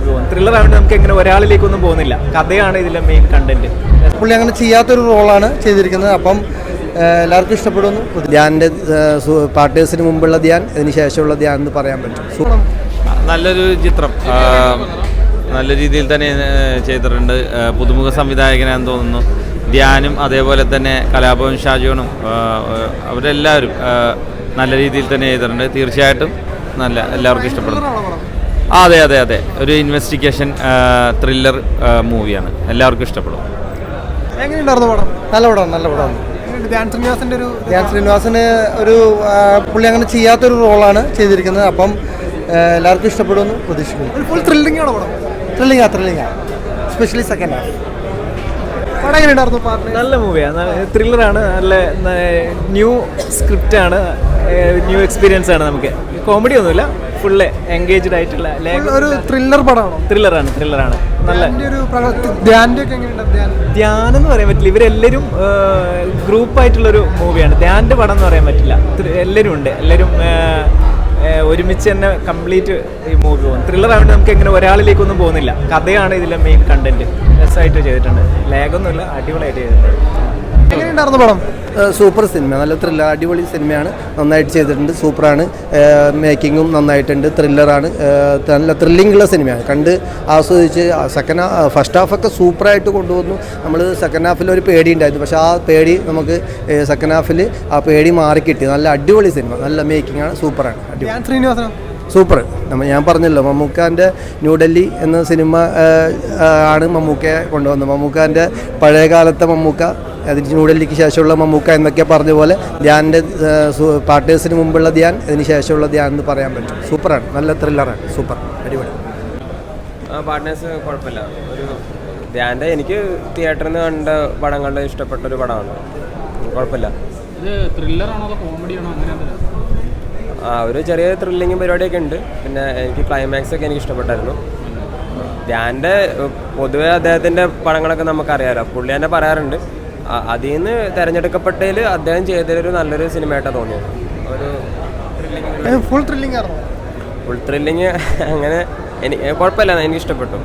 Movie പോകുന്നത്. ത്രില്ലറായതുകൊണ്ട് നമുക്ക് എങ്ങനെ ഒരാളിലേക്കൊന്നും പോകുന്നില്ല. കഥയാണ് ഇതിലെ മെയിൻ കണ്ടന്റ്. പുള്ളി അങ്ങനെ ചെയ്യാത്തൊരു റോളാണ് ചെയ്തിരിക്കുന്നത്. അപ്പം എല്ലാവർക്കും ഇഷ്ടപ്പെടുന്നു. ധ്യാനിൻ്റെ പാർട്ടേഴ്സിന് മുമ്പുള്ള ധ്യാൻ, അതിന് ശേഷമുള്ള ധ്യാൻ എന്ന് പറയാൻ പറ്റും. നല്ലൊരു ചിത്രം, നല്ല രീതിയിൽ തന്നെ ചെയ്തിട്ടുണ്ട്. പുതുമുഖ സംവിധായകനാണെന്ന് തോന്നുന്നു. ധ്യാനും അതേപോലെ തന്നെ കലാഭവൻ ഷാജോണും അവരെല്ലാവരും നല്ല രീതിയിൽ തന്നെ ചെയ്തിട്ടുണ്ട്. തീർച്ചയായിട്ടും എല്ലാവർക്കും ഇഷ്ടപ്പെടും. അതെ അതെ അതെ, ഒരു ഇൻവെസ്റ്റിഗേഷൻ ത്രില്ലർ മൂവിയാണ്. എല്ലാവർക്കും ഇഷ്ടപ്പെടും. എങ്ങനെയുണ്ടായിരുന്നു പടം? നല്ല പടമാണ്, നല്ല പടമാണ്. ധ്യാൻ ശ്രീനിവാസന് ഒരു പുള്ളി അങ്ങനെ ചെയ്യാത്തൊരു റോളാണ് ചെയ്തിരിക്കുന്നത്. അപ്പം എല്ലാവർക്കും ഇഷ്ടപ്പെടുമെന്ന് പ്രതീക്ഷിക്കുന്നു. ഫുൾ ത്രില്ലിംഗ് ആണ് പടം. Thrilling specially second half. പടം എങ്ങനെയുണ്ടായിരുന്നു? നല്ല മൂവിയാണ്, ത്രില്ലറാണ്, നല്ല ന്യൂ സ്ക്രിപ്റ്റാണ്, ന്യൂ എക്സ്പീരിയൻസ് ആണ്. നമുക്ക് കോമഡി ഒന്നുമില്ല, ഫുള്ള് എൻഗേജ്ഡ് ആയിട്ടുള്ള ഒരു ത്രില്ലർ പടമാണോ? ത്രില്ലറാണ്. നല്ല ധ്യാനം എന്ന് പറയാൻ പറ്റില്ല. ഇവരെല്ലാവരും ഗ്രൂപ്പായിട്ടുള്ളൊരു മൂവിയാണ്. ധ്യാൻ്റെ പടം എന്ന് പറയാൻ പറ്റില്ല. എല്ലാവരും ഉണ്ട്, എല്ലാവരും ഒരുമിച്ച് തന്നെ കംപ്ലീറ്റ് ഈ മൂവി പോകും. ത്രില്ലറായതുകൊണ്ട് നമുക്ക് എങ്ങനെ ഒരാളിലേക്കൊന്നും പോകുന്നില്ല. കഥയാണ് ഇതിലെ മെയിൻ കണ്ടന്റ്. രസമായിട്ട് ചെയ്തിട്ടുണ്ട്, ലാഗൊന്നുമില്ല, അടിപൊളിയായിട്ട് ചെയ്തിട്ടുണ്ട്. എങ്ങനെയുണ്ടായിരുന്നു പടം? സൂപ്പർ സിനിമ, നല്ല ത്രില്ലർ, അടിപൊളി സിനിമയാണ്. നന്നായിട്ട് ചെയ്തിട്ടുണ്ട്, സൂപ്പറാണ്. മേക്കിങ്ങും നന്നായിട്ടുണ്ട്. ത്രില്ലറാണ്, നല്ല ത്രില്ലിങ്ങുള്ള സിനിമയാണ്. കണ്ട് ആസ്വദിച്ച് ഫസ്റ്റ് ഹാഫൊക്കെ സൂപ്പറായിട്ട് കൊണ്ടുവന്നു. നമ്മൾ സെക്കൻഡ് ഹാഫിൽ ഒരു പേടി ഉണ്ടായിരുന്നു, പക്ഷേ ആ പേടി നമുക്ക് സെക്കൻഡ് ഹാഫിൽ ആ പേടി മാറിക്കിട്ടി. നല്ല അടിപൊളി സിനിമ, നല്ല മേക്കിങ്ങാണ്, സൂപ്പറാണ്, അടിപൊളി, സൂപ്പർ. ഞാൻ പറഞ്ഞല്ലോ, മമ്മൂക്കാൻ്റെ ന്യൂഡൽഹി എന്ന സിനിമ ആണ് മമ്മൂക്കയെ കൊണ്ടുവന്നത്. മമ്മൂക്കാൻ്റെ പഴയകാലത്തെ മമ്മൂക്ക, അതിന് ന്യൂഡൽഹിക്ക് ശേഷമുള്ള മമ്മൂക്ക എന്നൊക്കെ പറഞ്ഞ പോലെ ധ്യാനിൻ്റെ പാർട്ടേഴ്സിന് മുമ്പുള്ള ധ്യാൻ, അതിന് ശേഷമുള്ള ധ്യാൻ എന്ന് പറയാൻ പറ്റും. സൂപ്പറാണ്, നല്ല ത്രില്ലറാണ്, സൂപ്പർ, അടിപൊളി. പാർട്ട്നേഴ്സ് കുഴപ്പമില്ല. ഒരു ധ്യാൻ്റെ എനിക്ക് തിയേറ്ററിൽ നിന്ന് കണ്ട പടങ്ങളുടെ ഇഷ്ടപ്പെട്ടൊരു പടമാണ്. കുഴപ്പമില്ല. ഇത് ത്രില്ലറാണോ അതോ കോമഡിയാണോ? ഒരു ചെറിയ ത്രില്ലിങ് പരിപാടിയൊക്കെ ഉണ്ട്. പിന്നെ എനിക്ക് ക്ലൈമാക്സ് ഒക്കെ എനിക്ക് ഇഷ്ടപ്പെട്ടായിരുന്നു. ധ്യാൻ്റെ പൊതുവെ അദ്ദേഹത്തിൻ്റെ പടങ്ങളൊക്കെ നമുക്കറിയാമല്ലോ, പുള്ളി തന്നെ പറയാറുണ്ട്. അതിൽ നിന്ന് തിരഞ്ഞെടുക്കപ്പെട്ടതിൽ അദ്ദേഹം ചെയ്തതൊരു നല്ലൊരു സിനിമയായിട്ടാണ് തോന്നിയത്. ഒരു ഫുൾ ത്രില്ലിംഗ് അങ്ങനെ കുഴപ്പമില്ല, എനിക്ക് ഇഷ്ടപ്പെട്ടു.